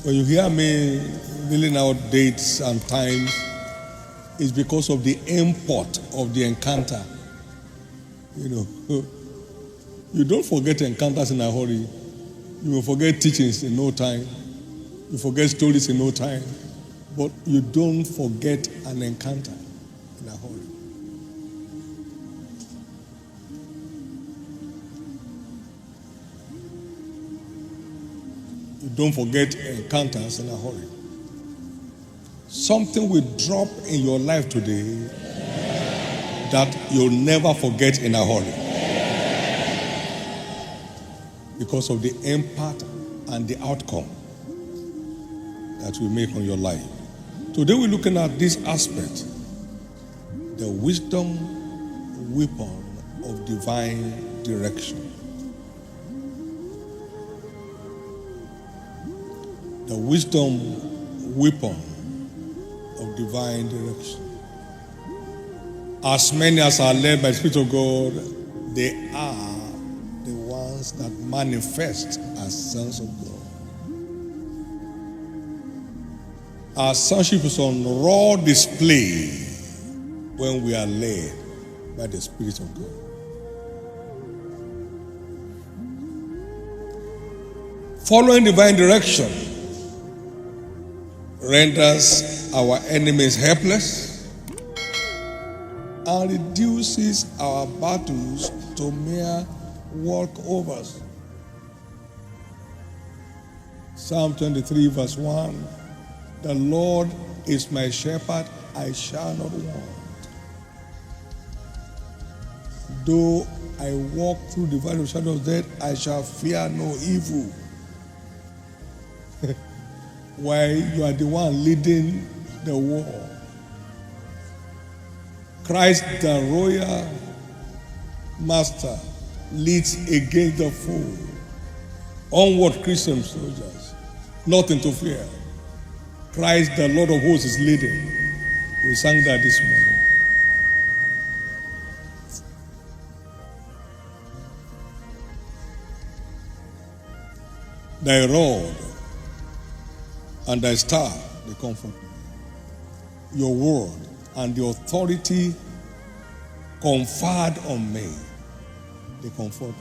When you hear me reeling out dates and times, it's because of the import of the encounter. You don't forget encounters in a hurry. You will forget teachings in no time. You forget stories in no time. But you don't forget an encounter in a hurry. You don't forget encounters in a hurry. Something will drop in your life today that you'll never forget in a hurry. Because of the impact and the outcome that we make on your life. Today we're looking at this aspect, the wisdom weapon of divine direction. The wisdom weapon of divine direction. As many as are led by the Spirit of God, they are the ones that manifest as sons of God. Our sonship is on raw display when we are led by the Spirit of God. Following divine direction renders our enemies helpless and reduces our battles to mere walkovers. Psalm 23 verse 1, the Lord is my shepherd, I shall not want. Though I walk through the valley of the shadow of death, I shall fear no evil. Why, you are the one leading the war. Christ, the royal master, leads against the foe. Onward, Christian soldiers, nothing to fear. Christ, the Lord of hosts, is leading. We sang that this morning. Thy rod and thy staff, they comfort me. Your word and the authority conferred on me, they comfort me.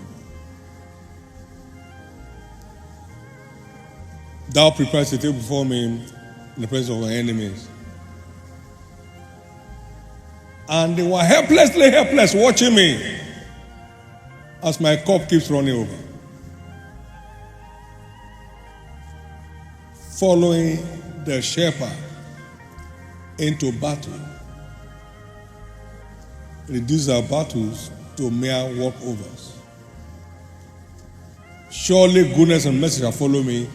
Thou preparest a table before me in the presence of my enemies. And they were helplessly helpless watching me as my cup keeps running over. Following the shepherd into battle reduce our battles to mere walkovers. Surely goodness and mercy shall follow me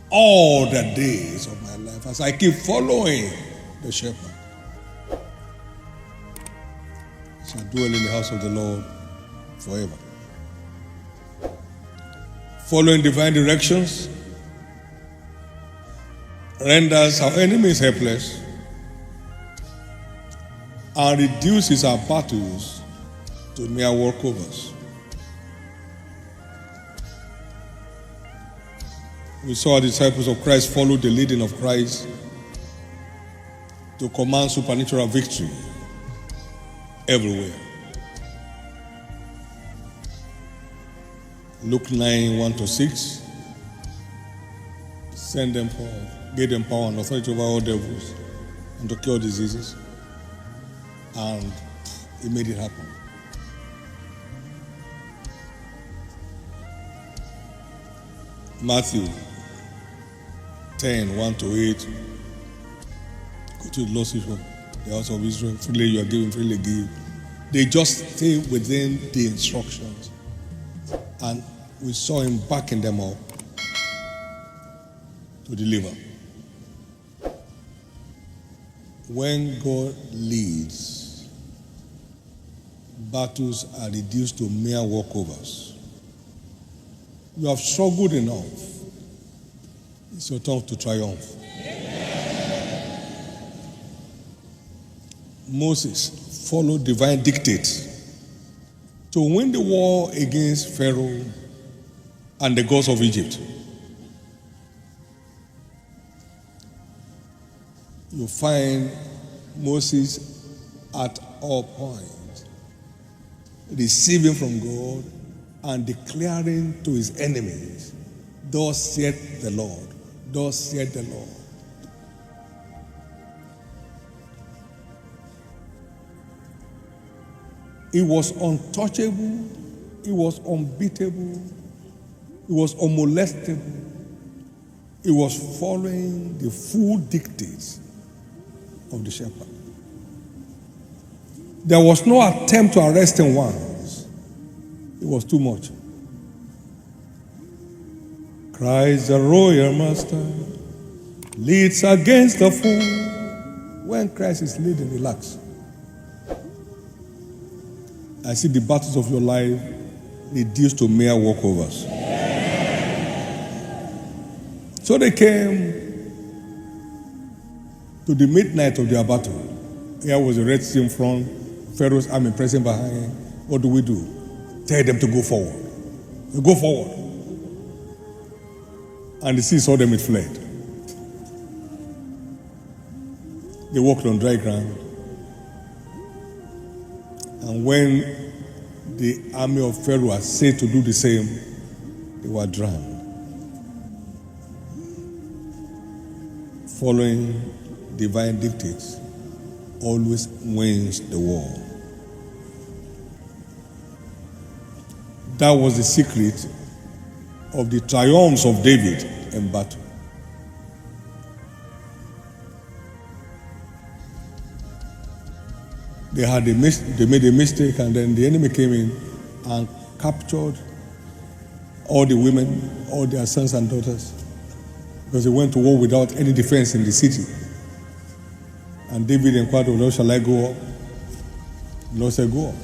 all the days of my life as I keep following the shepherd. I shall dwell in the house of the Lord forever. Following divine directions renders our enemies helpless and reduces our battles to mere walkovers. We saw the disciples of Christ follow the leading of Christ to command supernatural victory everywhere. Luke 9, 1-6. Send them forth, gave them power and authority over all devils and to cure diseases. And he made it happen. Matthew 10, 1-8. Go to the lost people, the house of Israel. Freely you are given, freely give. They just stay within the instructions. And we saw him backing them up to deliver. When God leads, battles are reduced to mere walkovers. You have struggled enough. It's your time to triumph. Moses followed divine dictates to win the war against Pharaoh and the gods of Egypt. you find Moses at all points receiving from God and declaring to his enemies, thus saith the Lord, thus saith the Lord. He was untouchable, he was unbeatable, he was unmolestable. He was following the full dictates of the shepherd. There was no attempt to arrest him once. It was too much. Christ, the royal master, leads against the fool. When Christ is leading, relax. I see the battles of your life reduced to mere walkovers. So they came to the midnight of their battle. Here was the Red Sea in front, Pharaoh's army pressing behind. What do? Tell them to go forward. They go forward. And the sea saw them, it fled. They walked on dry ground. And when the army of Pharaoh was said to do the same, they were drowned. Following divine dictates always wins the war. That was the secret of the triumphs of David in battle. They made a mistake, and then the enemy came in and captured all the women, all their sons and daughters, because they went to war without any defense in the city. And David inquired of the Lord, shall I go up? The Lord said, go up.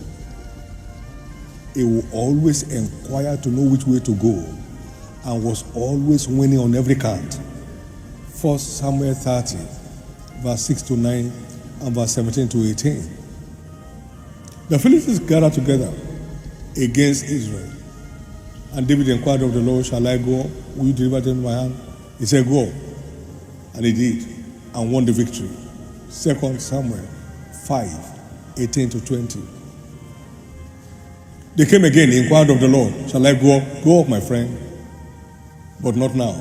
He will always inquire to know which way to go, and was always winning on every count. 1 Samuel 30, verse 6 to 9, and verse 17 to 18. The Philistines gathered together against Israel. And David inquired of the Lord, shall I go up? Will you deliver them in my hand? He said, go. And he did, and won the victory. 2 Samuel 5, 18 to 20. They came again, he inquired of the Lord, shall I go up? Go up, my friend, but not now.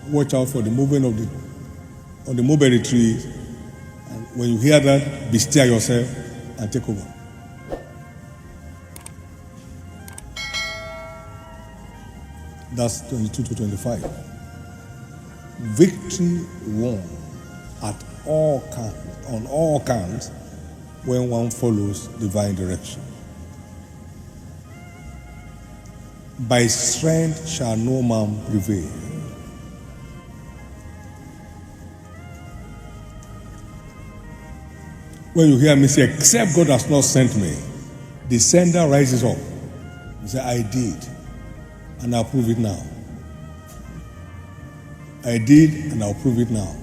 Watch out for the movement of the mulberry trees. And when you hear that, bestir yourself and take over. That's 22 to 25. Victory won at all counts, on all counts, when one follows divine direction. By strength shall no man prevail. When you hear me say, except God has not sent me, the sender rises up. He says, I did, and I'll prove it now. I did, and I'll prove it now.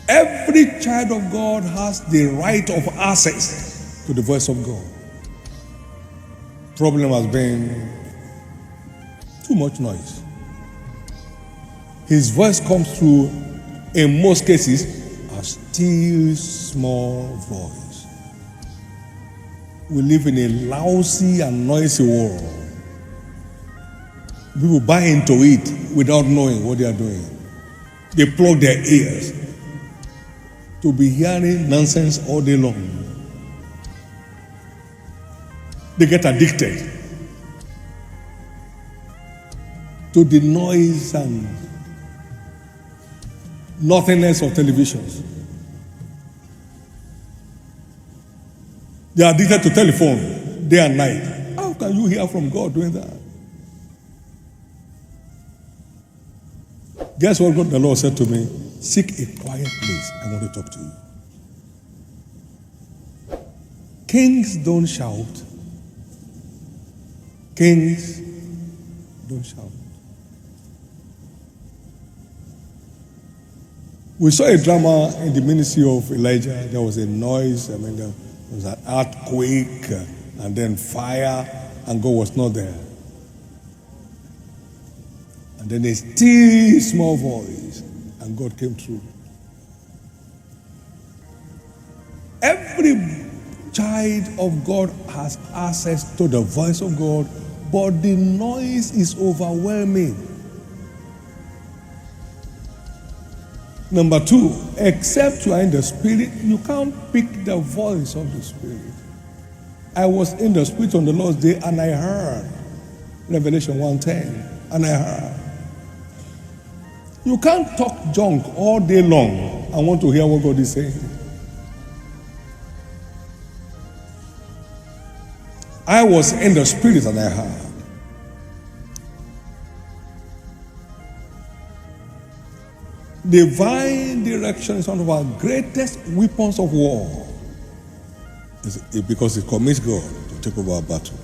Every child of God has the right of access to the voice of God. Problem has been too much noise. His voice comes through, in most cases, a still small voice. We live in a lousy and noisy world. People buy into it without knowing what they are doing. They plug their ears to be hearing nonsense all day long. They get addicted to the noise and nothingness of televisions. They are addicted to telephone day and night. How can you hear from God doing that? Guess what God the Lord said to me? Seek a quiet place. I want to talk to you. Kings don't shout. Kings don't shout. We saw a drama in the ministry of Elijah. There was a noise. There was an earthquake and then fire, and God was not there. And then a still small voice, and God came through. Every child of God has access to the voice of God, but the noise is overwhelming. Number two, except you are in the Spirit, you can't pick the voice of the Spirit. I was in the Spirit on the Lord's day, and I heard Revelation 1:10, and I heard. You can't talk junk all day long. I want to hear what God is saying. I was in the Spirit and I heard. Divine direction is one of our greatest weapons of war. Because it commits God to take over our battle.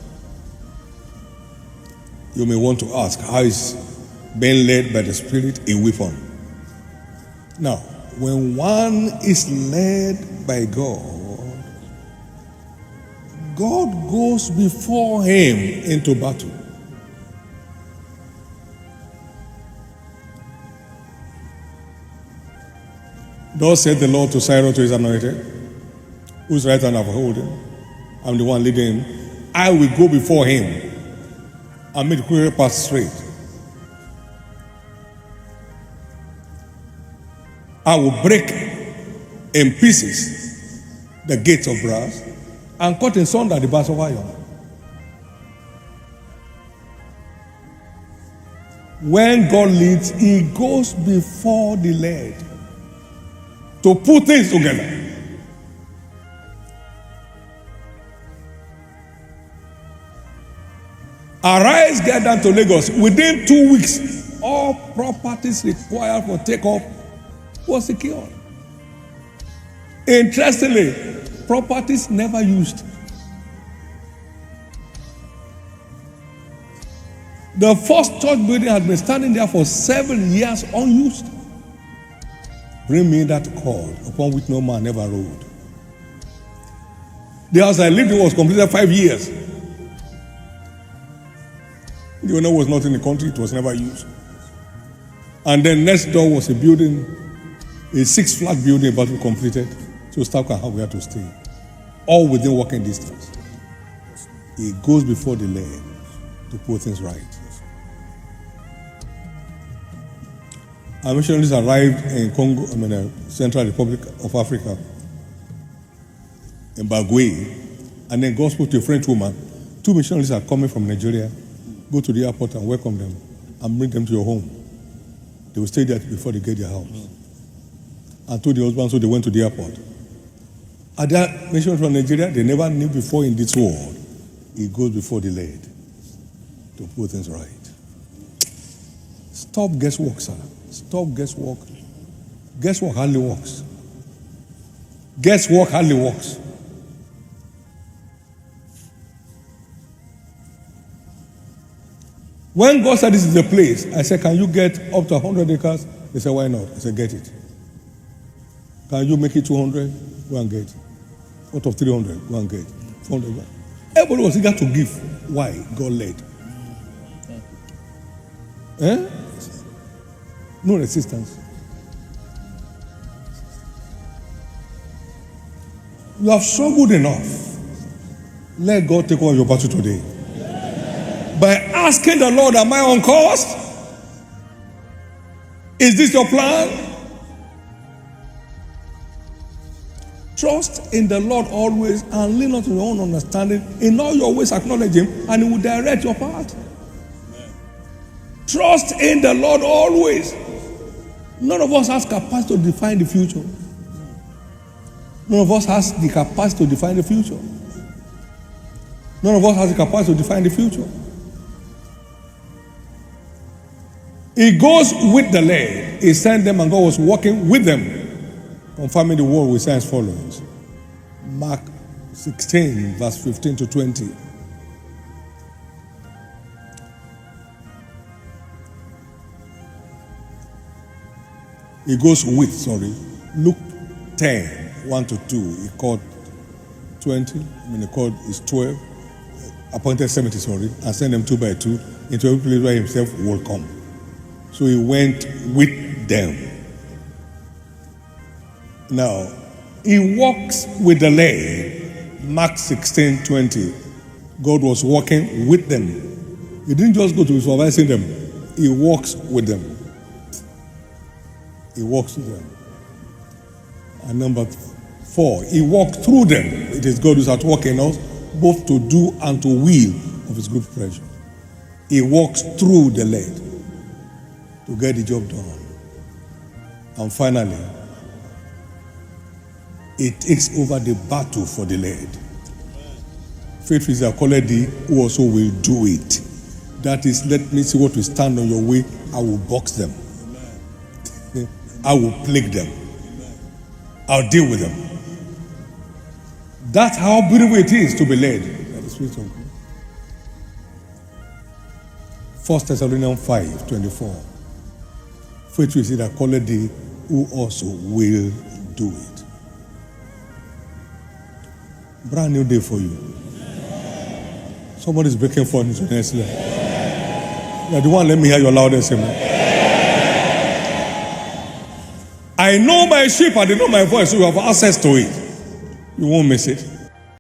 You may want to ask, how is being led by the Spirit a weapon? Now, when one is led by God, God goes before him into battle. Thus said the Lord to Cyrus, to his anointed, whose right hand I hold him. I'm the one leading him. I will go before him and make the crooked path straight. I will break in pieces the gates of brass and cut in sunder the bars of iron. When God leads, he goes before the led to put things together. Arise, get down to Lagos. Within 2 weeks, all properties required for takeoff was secured. Interestingly, properties never used. The first church building has been standing there for 7 years unused. Bring me that cord upon which no man ever rode. The house I lived in was completed 5 years. The owner was not in the country, it was never used. And then next door was a building, a 6-flat building about to be completed. So staff can have where to stay. All within walking distance. He goes before the led to put things right. Our missionaries arrived in Congo, Central Republic of Africa, in Bagwe, and then God spoke to a French woman. 2 missionaries are coming from Nigeria. Go to the airport and welcome them and bring them to your home. They will stay there before they get their house. And told the husband, so they went to the airport. Other missionaries from Nigeria, they never knew before in this world. He goes before the led to put things right. Stop guesswork, sir. Stop guesswork. Guesswork hardly works. Guesswork hardly works. When God said this is the place, I said, can you get up to 100 acres? They said, why not? I said, get it. Can you make it 200? Go and get it. Out of 300, go and get it. 400. Everybody was eager to give. Why? God led. No resistance. You have struggled enough. Let God take over your battle today. By asking the Lord, am I on course? Is this your plan? Trust in the Lord always and lean not on your own understanding. In all your ways acknowledge him and he will direct your path. Trust in the Lord always. None of us has capacity to define the future. None of us has the capacity to define the future. None of us has the capacity to define the future. He goes with the led. He sent them and God was walking with them, confirming the word with signs follows. Mark 16, verse 15 to 20. He goes with, Luke 10, 1 to 2. He called 20, he called his 12, appointed 70, and sent them 2 by 2 into every place where himself will come. So he went with them. Now, he walks with the Lord. Mark 16:20. God was walking with them. He didn't just go to be supervising them. He walks with them. He walks with them. And number 4, he walked through them. It is God who is at work in us, both to do and to will of his good pleasure. He walks through the lead to get the job done. And finally, he takes over the battle for the lead. Faith is a called thee who also will do it. That is, let me see what will stand on your way. I will box them. I will plague them. I'll deal with them. That's how beautiful it is to be led by the Spirit of God. 1 Thessalonians 5:24. Faith is that called thee who also will do it. Brand new day for you. Somebody's breaking forth into the next level. Yeah, the one, let me hear your loudest amen. I know my sheep and they know my voice, so you have access to it. You won't miss it.